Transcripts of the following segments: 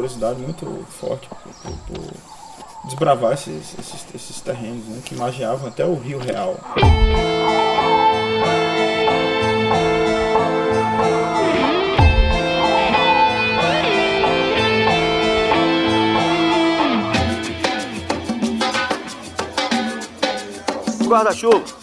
curiosidade muito forte por desbravar esses terrenos, né, que margeavam até o Rio Real. Guarda-chuva.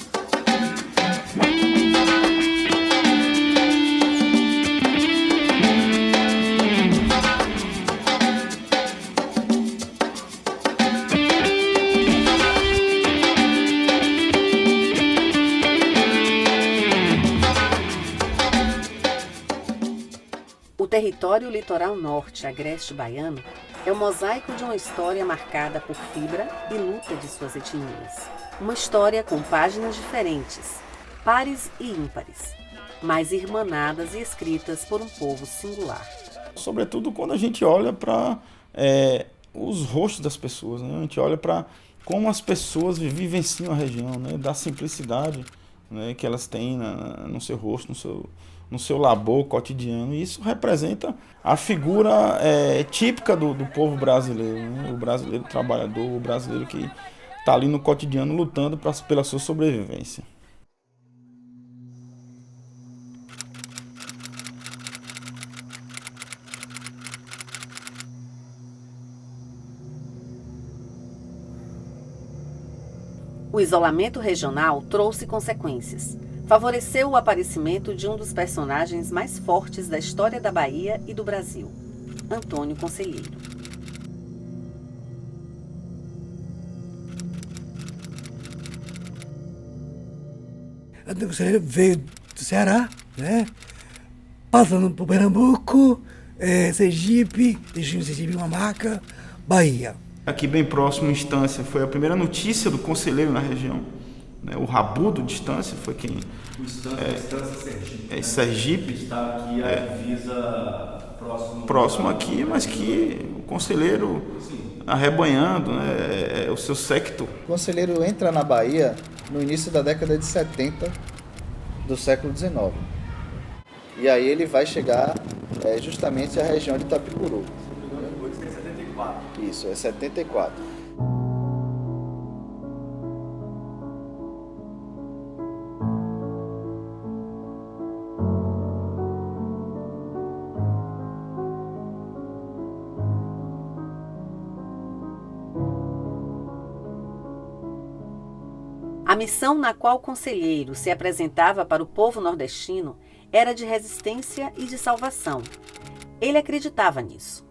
O território litoral norte agreste baiano é o mosaico de uma história marcada por fibra e luta de suas etnias. Uma história com páginas diferentes, pares e ímpares, mas irmanadas e escritas por um povo singular. Sobretudo quando a gente olha para os rostos das pessoas, né? A gente olha para como as pessoas vivenciam a região, né? Da simplicidade, né, que elas têm no seu rosto, no seu labor cotidiano. E isso representa a figura típica do povo brasileiro, né? O brasileiro trabalhador, o brasileiro que está ali no cotidiano lutando pela sua sobrevivência. O isolamento regional trouxe consequências. Favoreceu o aparecimento de um dos personagens mais fortes da história da Bahia e do Brasil, Antônio Conselheiro. Antônio Conselheiro veio do Ceará, né? Passando por Pernambuco, Sergipe, deixando Sergipe uma marca, Bahia. Aqui bem próximo, Estância, foi a primeira notícia do conselheiro na região. Né? O Rabudo de Estância foi quem... O Estância Sergipe. Sergipe. Está aqui a divisa próximo aqui, mas que o conselheiro arrebanhando, né? O seu séquito. O conselheiro entra na Bahia no início da década de 70 do século XIX. E aí ele vai chegar justamente à região de Itapicuru. Isso, é 74. A missão na qual o conselheiro se apresentava para o povo nordestino era de resistência e de salvação. Ele acreditava nisso.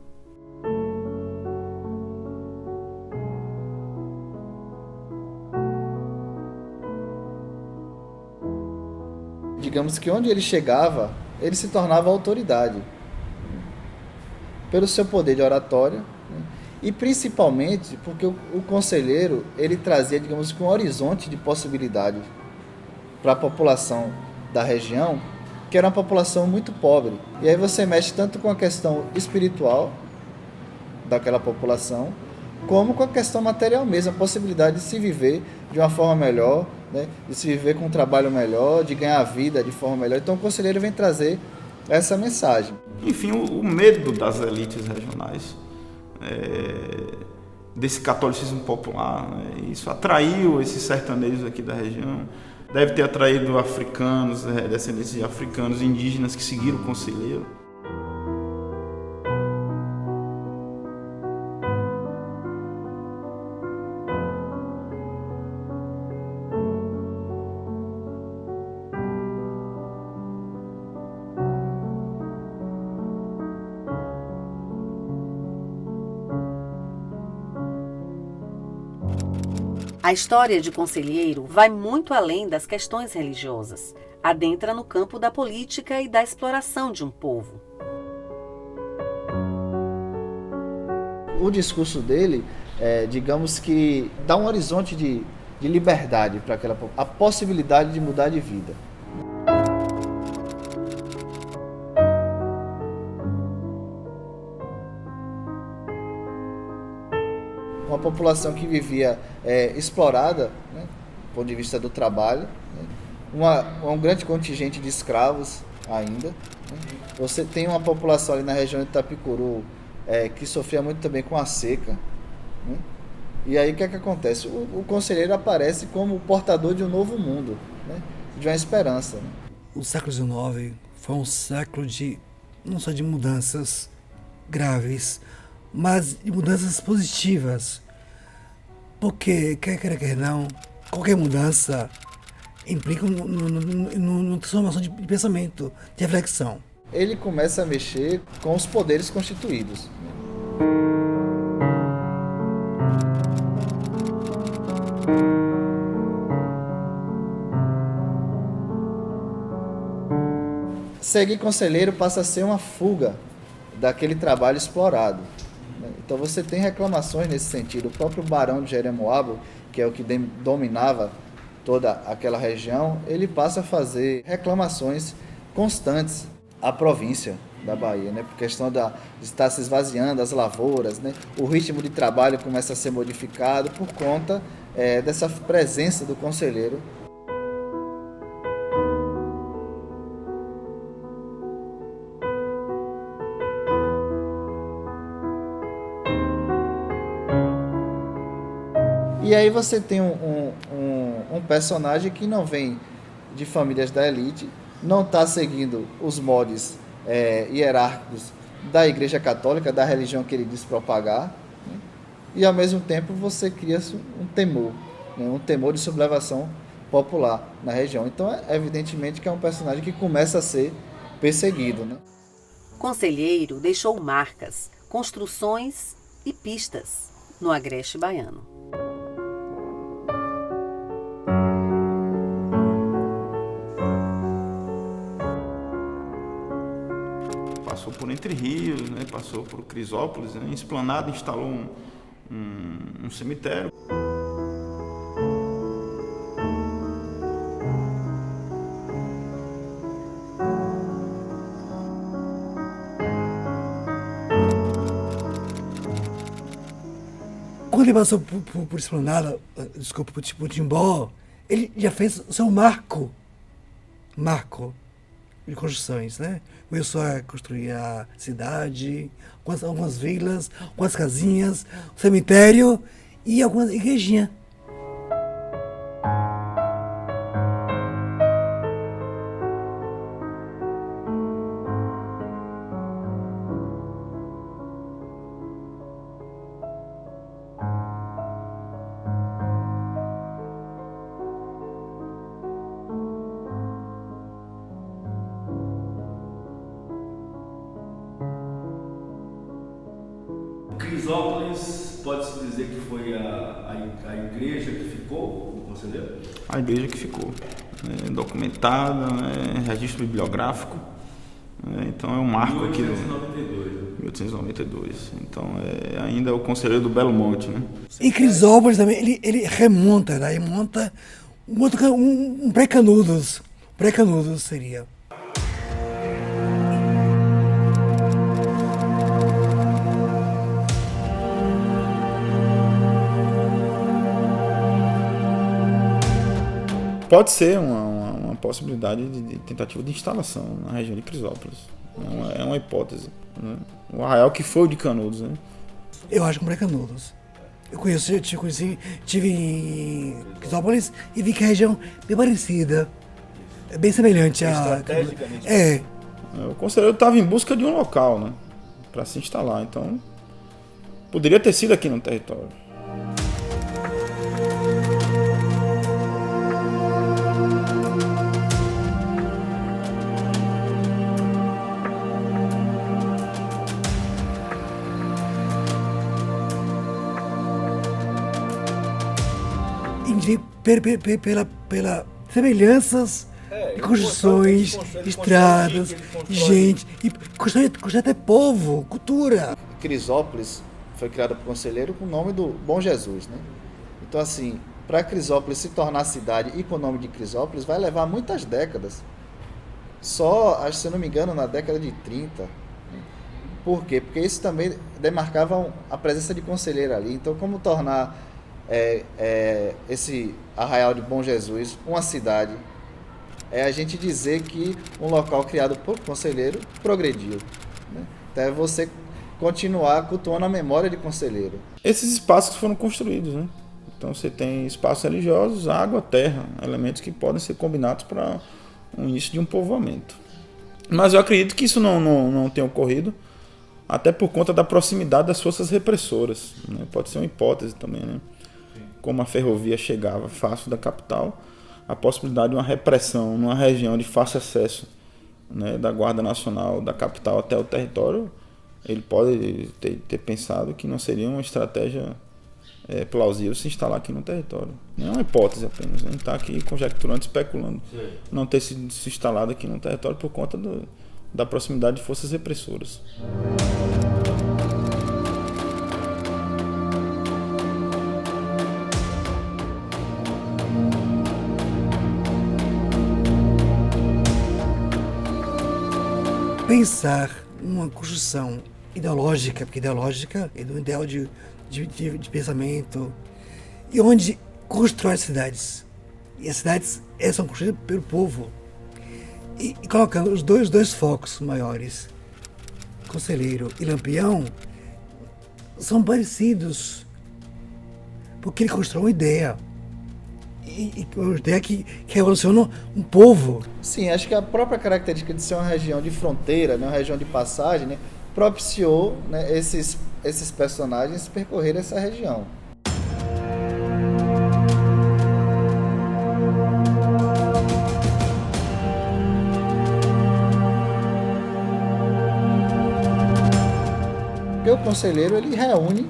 Digamos que onde ele chegava, ele se tornava autoridade. Pelo seu poder de oratória, né? E principalmente porque o conselheiro, ele trazia, digamos que um horizonte de possibilidades para a população da região, que era uma população muito pobre. E aí você mexe tanto com a questão espiritual daquela população, como com a questão material mesmo, a possibilidade de se viver de uma forma melhor, né? De se viver com um trabalho melhor, de ganhar a vida de forma melhor. Então o conselheiro vem trazer essa mensagem. Enfim, o medo das elites regionais, desse catolicismo popular, né? Isso atraiu esses sertanejos aqui da região. Deve ter atraído africanos, descendentes de africanos, indígenas que seguiram o conselheiro. A história de Conselheiro vai muito além das questões religiosas. Adentra no campo da política e da exploração de um povo. O discurso dele, digamos que dá um horizonte de liberdade para aquela população, a possibilidade de mudar de vida. Uma população que vivia explorada, né, do ponto de vista do trabalho, né, um grande contingente de escravos ainda. Né. Você tem uma população ali na região de Itapicuru que sofria muito também com a seca, né? E aí o que é que acontece? O conselheiro aparece como o portador de um novo mundo, né? De uma esperança, né? O século XIX foi um século não só de mudanças graves, mas de mudanças positivas. Porque, quer não, qualquer mudança implica uma transformação de pensamento, de reflexão. Ele começa a mexer com os poderes constituídos. Seguir conselheiro passa a ser uma fuga daquele trabalho explorado. Então você tem reclamações nesse sentido. O próprio barão de Jeremoabo, que é o que dominava toda aquela região, ele passa a fazer reclamações constantes à província da Bahia, né? Por questão de estar se esvaziando as lavouras, né? O ritmo de trabalho começa a ser modificado por conta dessa presença do conselheiro. E aí você tem um personagem que não vem de famílias da elite, não está seguindo os modos hierárquicos da Igreja Católica, da religião que ele diz propagar, né? E ao mesmo tempo você cria um temor, né? Um temor de sublevação popular na região. Então evidentemente que é um personagem que começa a ser perseguido, né? Conselheiro deixou marcas, construções e pistas no agreste baiano. Passou por Entre Rios, né? Passou por Crisópolis, né? Em Esplanada instalou um cemitério. Quando ele passou por Esplanada, desculpa, por Timbó, ele já fez o seu marco de construções, né? Começou a construir a cidade, algumas vilas, algumas casinhas, um cemitério e algumas igrejinhas. Crisópolis, pode-se dizer que foi a igreja que ficou, o conselheiro? A igreja que ficou, né? Documentada, né? Registro bibliográfico, né? Então é um marco aqui do 1892. Então ainda o conselheiro do Belo Monte, né? E Crisópolis também, ele remonta um pré-Canudos. Pré-Canudos seria. Pode ser uma possibilidade de tentativa de instalação na região de Crisópolis. É uma hipótese, né? O arraial que foi o de Canudos, né? Eu acho que é um pré-Canudos. Estive em Crisópolis e vi que a região é bem parecida. É bem semelhante a... Estrategicamente. O conselheiro estava em busca de um local, né? Para se instalar. Então, poderia ter sido aqui no território. Pela semelhanças de construções, estradas, gente, e construir até povo, cultura. Crisópolis foi criada por conselheiro com o nome do Bom Jesus, né? Então assim, para Crisópolis se tornar cidade e com o nome de Crisópolis vai levar muitas décadas. Só, se eu não me engano, na década de 30. Né? Por quê? Porque isso também demarcava a presença de conselheiro ali. Então como tornar esse arraial de Bom Jesus uma cidade? É a gente dizer que um local criado por conselheiro progrediu, né? Então é você continuar cultuando a memória de Conselheiro. Esses espaços foram construídos, né? Então você tem espaços religiosos, água, terra, elementos que podem ser combinados para o início de um povoamento. Mas eu acredito que isso não tenha ocorrido, até por conta da proximidade das forças repressoras, né? Pode ser uma hipótese também, né? Como a ferrovia chegava fácil da capital, a possibilidade de uma repressão numa região de fácil acesso, né, da Guarda Nacional da capital até o território, ele pode ter pensado que não seria uma estratégia plausível se instalar aqui no território. Não é uma hipótese apenas, a gente está aqui conjecturando, especulando. Sim. Não ter se instalado aqui no território por conta da proximidade de forças repressoras. Pensar uma construção ideológica, porque ideológica é do ideal de pensamento, e onde constrói as cidades. E as cidades são construídas pelo povo. E colocando os dois focos maiores, Conselheiro e Lampião, são parecidos, porque ele constrói uma ideia. E uma ideia que revoluciona um povo. Sim, acho que a própria característica de ser uma região de fronteira, né, uma região de passagem, né, propiciou, né, esses personagens percorrer essa região. Porque o Conselheiro ele reúne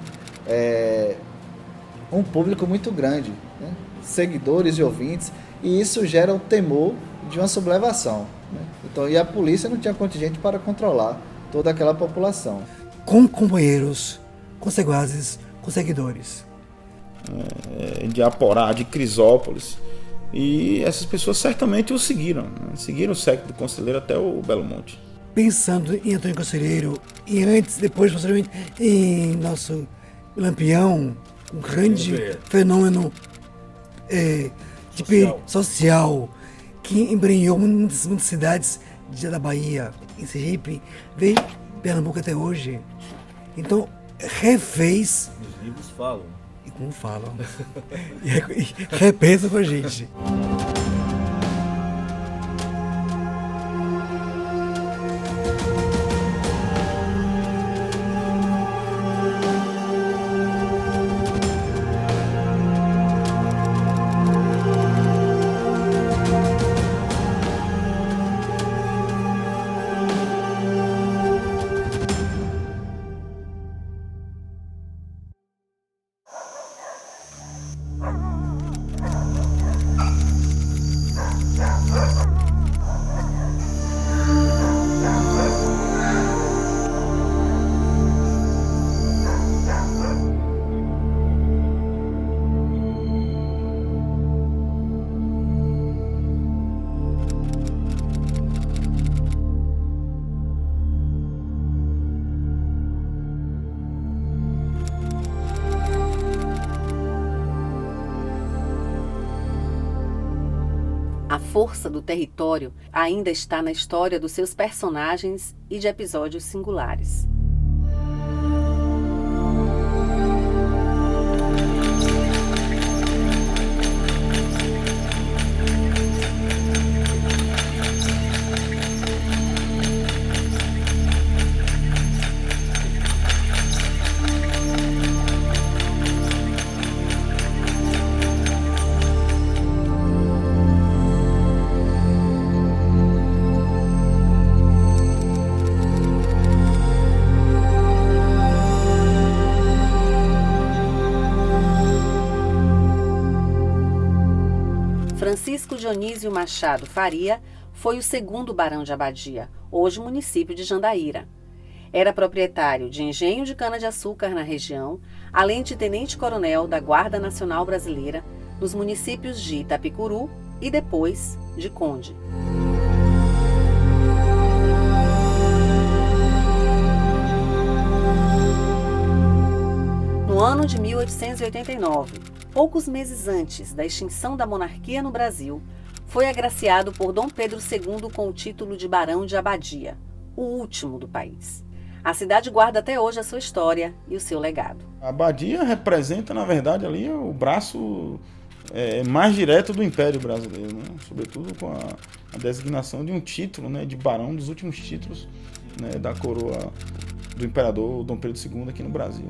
um público muito grande, né, seguidores e ouvintes, e isso gera o temor de uma sublevação, né? Então, e a polícia não tinha contingente para controlar toda aquela população. Com companheiros, com seguazes, com seguidores. De Aporá, de Crisópolis. E essas pessoas certamente o seguiram, né? Seguiram o século do Conselheiro até o Belo Monte. Pensando em Antônio Conselheiro, e antes, depois, posteriormente, em nosso Lampião, um grande fenômeno social que embrenhou muitas cidades da Bahia, em Sergipe, veio Pernambuco até hoje. Então, refez. Os livros falam. E como falam. E repensa com a gente. A força do território ainda está na história dos seus personagens e de episódios singulares. Francisco Dionísio Machado Faria foi o segundo barão de Abadia, hoje município de Jandaíra. Era proprietário de engenho de cana-de-açúcar na região, além de tenente-coronel da Guarda Nacional Brasileira nos municípios de Itapicuru e depois de Conde. No ano de 1889, poucos meses antes da extinção da monarquia no Brasil, foi agraciado por Dom Pedro II com o título de Barão de Abadia, o último do país. A cidade guarda até hoje a sua história e o seu legado. A abadia representa, na verdade, ali o braço mais direto do Império Brasileiro, né? Sobretudo com a designação de um título, né, de barão, dos últimos títulos, né, da coroa do imperador Dom Pedro II aqui no Brasil.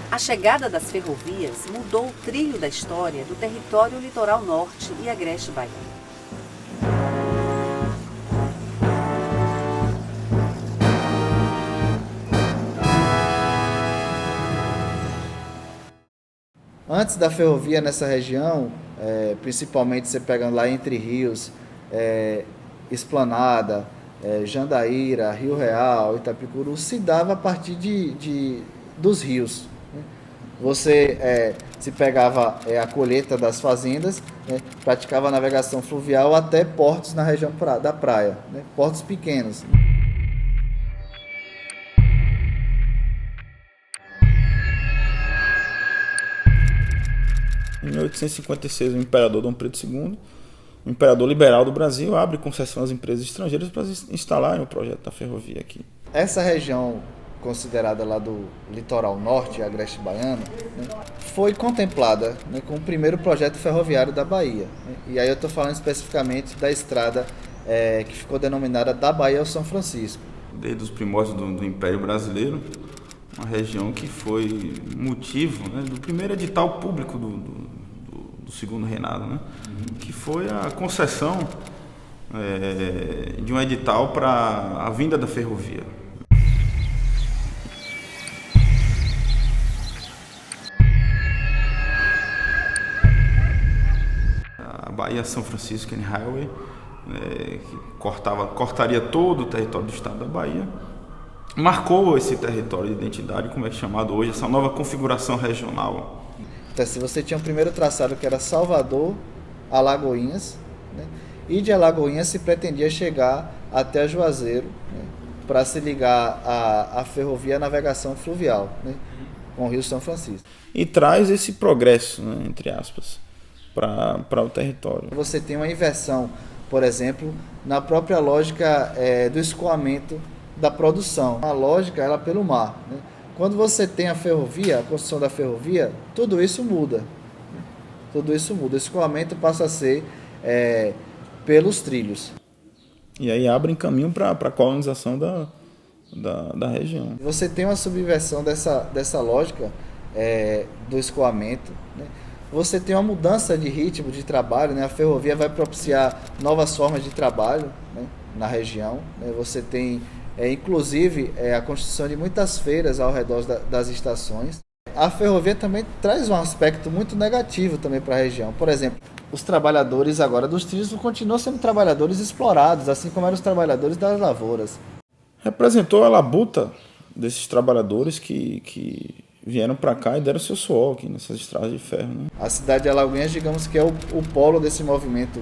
A chegada das ferrovias mudou o trilho da história do território litoral norte e agreste baiano. Antes da ferrovia nessa região, principalmente você pegando lá Entre Rios, Esplanada, Jandaíra, Rio Real, Itapicuru, se dava a partir dos rios. Você se pegava a colheita das fazendas, né, praticava a navegação fluvial até portos na região da praia, né, portos pequenos. Em 1856, o imperador Dom Pedro II, o imperador liberal do Brasil, abre concessão às empresas estrangeiras para instalarem o projeto da ferrovia aqui. Essa região considerada lá do litoral norte, agreste baiano, né, foi contemplada, né, com o primeiro projeto ferroviário da Bahia. Né, e aí eu estou falando especificamente da estrada que ficou denominada da Bahia ao São Francisco. Desde os primórdios do Império Brasileiro, uma região que foi motivo, né, do primeiro edital público do segundo reinado, né, que foi a concessão de um edital para a vinda da ferrovia. A Bahia São Francisco Highway, que cortaria todo o território do estado da Bahia, marcou esse território de identidade, como é chamado hoje, essa nova configuração regional. Então, se você tinha o primeiro traçado que era Salvador, Alagoinhas, né, e de Alagoinhas se pretendia chegar até Juazeiro, né, para se ligar à ferrovia, à navegação fluvial, né, com o Rio São Francisco. E traz esse progresso, né, entre aspas, para o território. Você tem uma inversão, por exemplo, na própria lógica do escoamento da produção. A lógica ela pelo mar, né? Quando você tem a ferrovia, a construção da ferrovia, tudo isso muda. Tudo isso muda. O escoamento passa a ser pelos trilhos. E aí abrem caminho para a colonização da região. Você tem uma subversão dessa lógica do escoamento, né? Você tem uma mudança de ritmo de trabalho, né? A ferrovia vai propiciar novas formas de trabalho, né, na região, né? Você tem, inclusive, a construção de muitas feiras ao redor das estações. A ferrovia também traz um aspecto muito negativo também para a região. Por exemplo, os trabalhadores agora dos trilhos continuam sendo trabalhadores explorados, assim como eram os trabalhadores das lavouras. Representou a labuta desses trabalhadores que vieram para cá e deram seu suor aqui nessas estradas de ferro, né? A cidade de Alagoinhas, digamos que é o polo desse movimento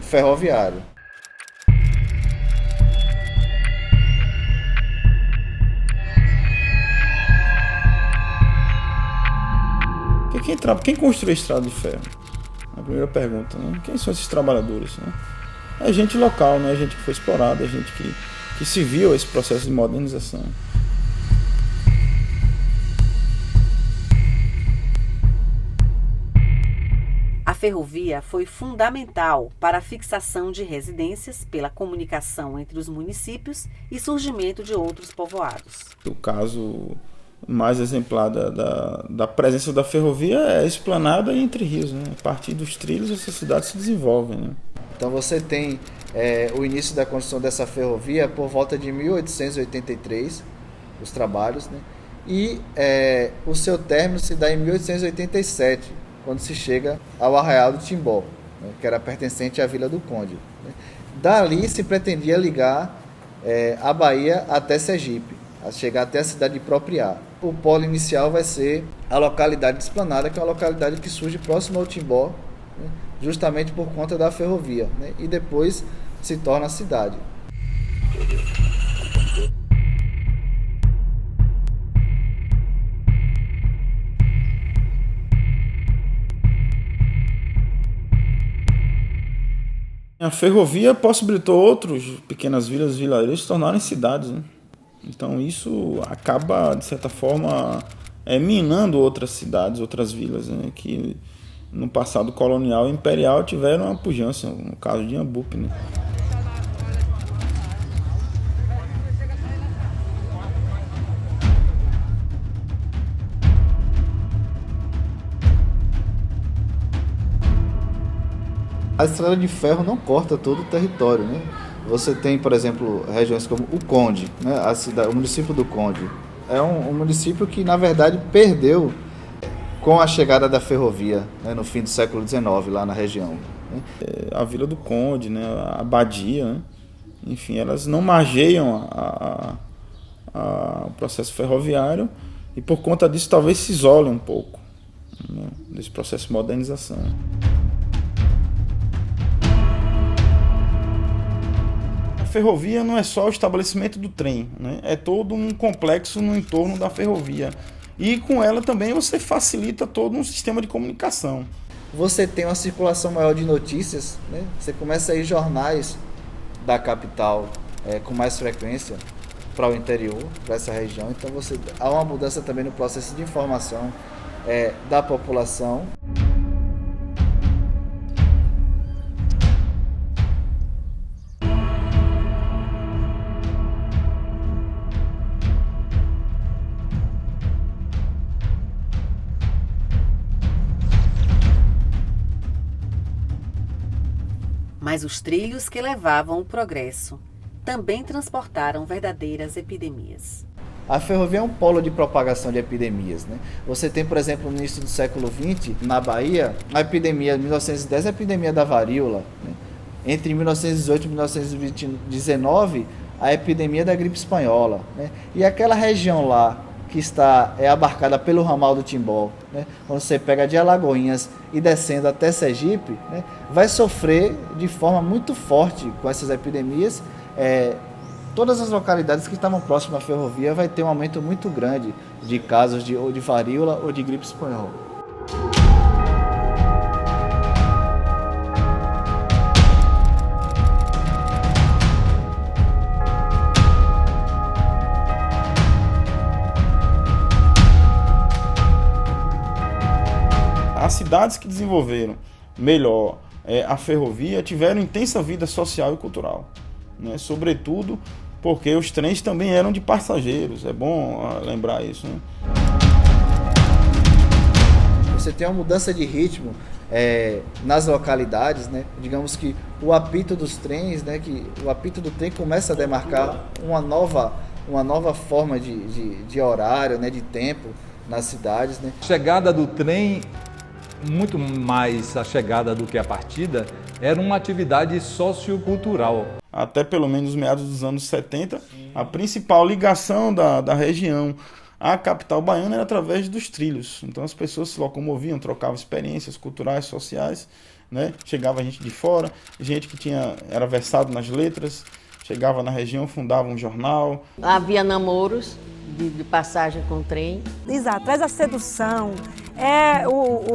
ferroviário. Quem construiu a estrada de ferro? A primeira pergunta, né? Quem são esses trabalhadores, né? É gente local, né? Gente que foi explorada, gente que se viu esse processo de modernização. A ferrovia foi fundamental para a fixação de residências pela comunicação entre os municípios e surgimento de outros povoados. O caso mais exemplar da presença da ferrovia é a esplanada e Entre Rios, né? A partir dos trilhos essa cidade se desenvolve, né? Então você tem o início da construção dessa ferrovia por volta de 1883, os trabalhos, né? E o seu término se dá em 1887, quando se chega ao Arraial do Timbó, né? Que era pertencente à Vila do Conde, né? Dali se pretendia ligar a Bahia até Sergipe, a chegar até a cidade de Propriá. O polo inicial vai ser a localidade de Esplanada, que é uma localidade que surge próximo ao Timbó, né? Justamente por conta da ferrovia, né? E depois se torna a cidade. A ferrovia possibilitou outros pequenas vilas, vilarejos se tornarem cidades, né? Então isso acaba, de certa forma, minando outras cidades, outras vilas, né? Que no passado colonial e imperial tiveram uma pujança, no caso de Iambupe, né? A estrada de ferro não corta todo o território, né? Você tem, por exemplo, regiões como o Conde, né? O município do Conde. É um município que, na verdade, perdeu com a chegada da ferrovia, né? No fim do século XIX, lá na região, né? A Vila do Conde, né? A Abadia, né? Enfim, elas não margeiam o processo ferroviário e, por conta disso, talvez se isolem um pouco, né? Desse processo de modernização. A ferrovia não é só o estabelecimento do trem, né? É todo um complexo no entorno da ferrovia. E com ela também você facilita todo um sistema de comunicação. Você tem uma circulação maior de notícias, né? Você começa a ir jornais da capital com mais frequência para o interior, para essa região. Então há uma mudança também no processo de informação da população. Mas os trilhos que levavam o progresso também transportaram verdadeiras epidemias. A ferrovia é um polo de propagação de epidemias, né? Você tem, por exemplo, no início do século XX, na Bahia, a epidemia de 1910, a epidemia da varíola, né? Entre 1918 e 1919, a epidemia da gripe espanhola, né? E aquela região lá que é abarcada pelo ramal do Timbó, né? Quando você pega de Alagoinhas e descendo até Sergipe, né? Vai sofrer de forma muito forte com essas epidemias. Todas as localidades que estavam próximas à ferrovia vai ter um aumento muito grande de casos ou de varíola ou de gripe espanhola. As cidades que desenvolveram melhor a ferrovia tiveram intensa vida social e cultural, né? Sobretudo porque os trens também eram de passageiros, é bom lembrar isso, né? Você tem uma mudança de ritmo nas localidades, né? Digamos que o apito dos trens, né? Que o apito do trem começa a demarcar uma nova forma de horário, né? De tempo nas cidades, né? A chegada do trem, muito mais a chegada do que a partida, era uma atividade sociocultural. Até pelo menos meados dos anos 70, a principal ligação da região à capital baiana era através dos trilhos. Então as pessoas se locomoviam, trocavam experiências culturais, sociais, né? Chegava gente de fora, gente que era versado nas letras, chegava na região, fundava um jornal. Havia namoros de passagem com o trem. Exato, traz a sedução,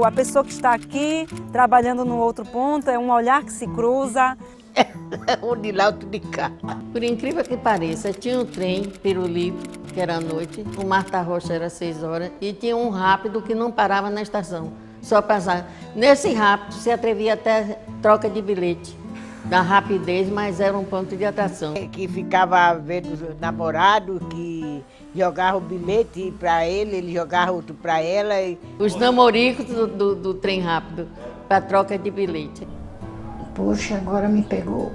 a pessoa que está aqui trabalhando no outro ponto, é um olhar que se cruza. Um de lá, outro de cá. Por incrível que pareça, tinha um trem Pirulito, que era à noite, o Marta Rocha era 6 horas, e tinha um rápido que não parava na estação, só passava. Nesse rápido se atrevia até troca de bilhete. da rapidez, mas era um ponto de atração. Que ficava vendo os namorados, que jogava o bilhete para ele jogava outro para ela. Os namoricos do trem rápido, para troca de bilhete. Poxa, agora me pegou.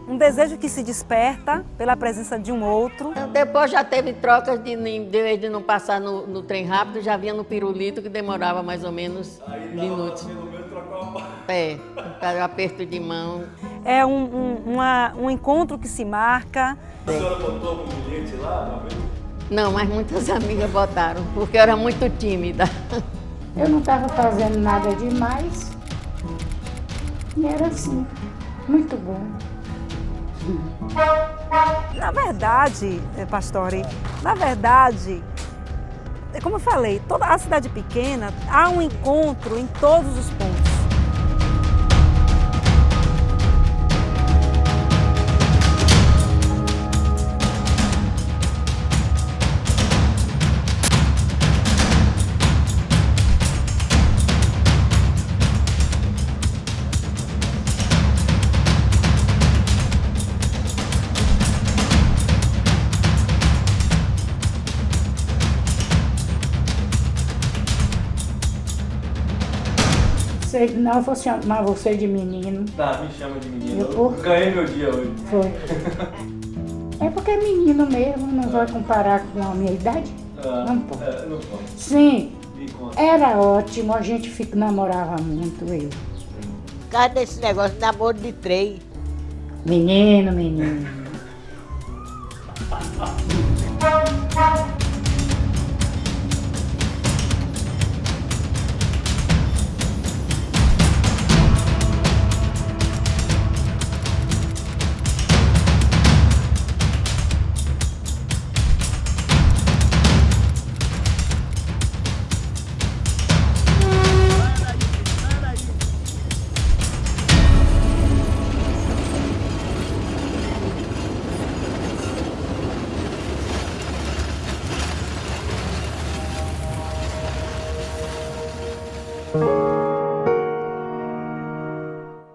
Um desejo que se desperta pela presença de um outro. Depois já teve trocas de não passar no trem rápido, já vinha no pirulito, que demorava mais ou menos minutos. Para aperto de mão. É um encontro que se marca. A senhora botou algum bilhete lá uma vez? Não, mas muitas amigas botaram, porque eu era muito tímida. Eu não estava fazendo nada demais. E era assim, muito bom. Na verdade, Pastore, como eu falei, toda a cidade pequena há um encontro em todos os pontos. Não, eu vou chamar você de menino. Tá, me chama de menino. Eu ganhei meu dia hoje. Foi. É porque é menino mesmo, não vai comparar com a minha idade? Não pode. Não pode. Sim, Me conta. era ótimo, a gente namorava muito, eu. Por causa desse negócio de namoro de trem. Menino.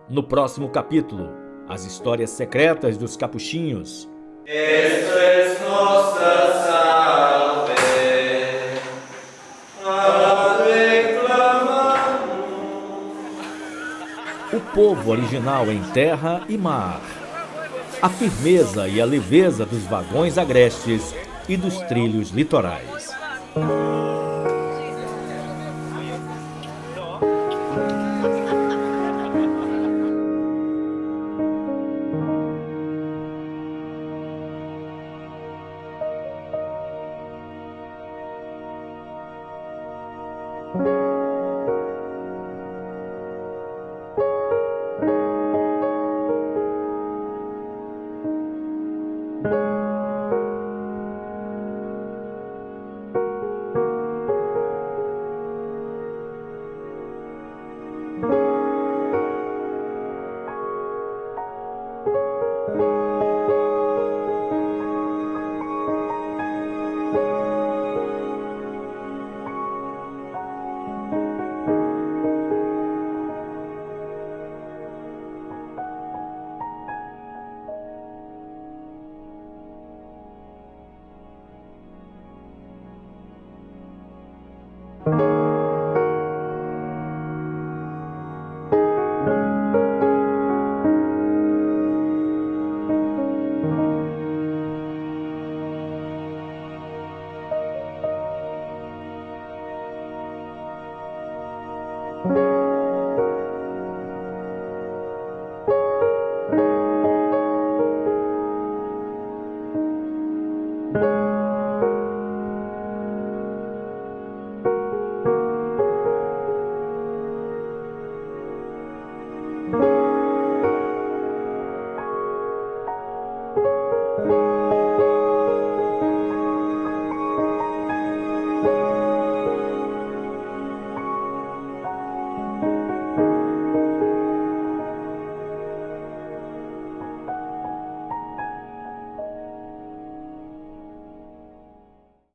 No próximo capítulo, as histórias secretas dos capuchinhos. O povo original em terra e mar. A firmeza e a leveza dos vagões agrestes e dos trilhos litorais.